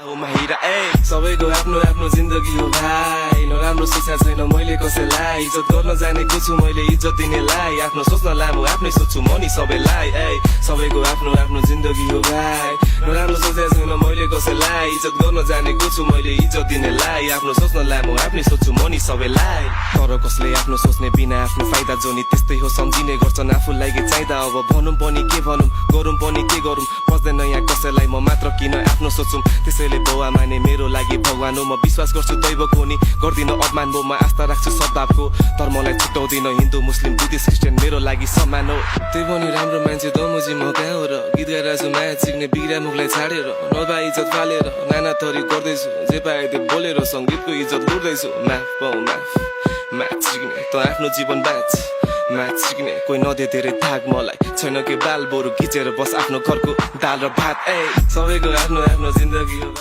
सबैको आफ्नो आफ्नो जिन्दगी हो भाइ नराम्रो सोचा छैन मैले कसैलाई इज्जत गर्न जानेको छु मैले इज्जत दिनेलाई आफ्नो सोच्न लामो आफ्नै सोच्छु म नि सबैलाई सबैको आफ्नो आफ्नो जिन्दगी हो भाइ नराम्रो सोचा छैन मैले कसैलाई इज्जत गर्न जानेको छु मैले इज्जत दिनेलाई आफ्नो सोच्न लामो आफ्नै सोच्छु म नि सबैलाई तर कसले आफ्नो सोच्ने बिना आफ्नो फाइदा जोनी त्यस्तै हो सम्झिने गर्छन् आफूलाई के चाहिँदा अब भनौँ पनि के भनौँ गरौँ पनि के गरौँ बस्दैन यहाँ कसैलाई म मात्र किन आफ्नो सोचौँ त्यसैले बाउ आमाले मेरो लागि भगवान हो म विश्वास गर्छु दैवको नि गर्दिन अपमान हो म आस्था राख्छु सद्भावको धर्मलाई छुट्याउँदिन हिन्दू मुस्लिम बुद्धिस्ट क्रिस्चियन मेरो लागि समान हो त्यही पनि राम्रो मान्छे दमुजी म कहाँ हो र गीत गाइरहेछु माया सिक्ने बिग्रा मुखलाई छाडेर नभए इज्जत फालेर नाना थरी गर्दैछु जे पाए त्यो बोलेर सङ्गीतको इज्जत लुट्दैछु माफ पाउ माफ म्याच सिक्ने त आफ्नो जीवन बाँच म्याच सिक्ने कोही नदे धेरै थाक मलाई छैन के बाल बरु खिचेर बस आफ्नो घरको दाल र भात सबैको आफ्नो आफ्नो जिन्दगी हो।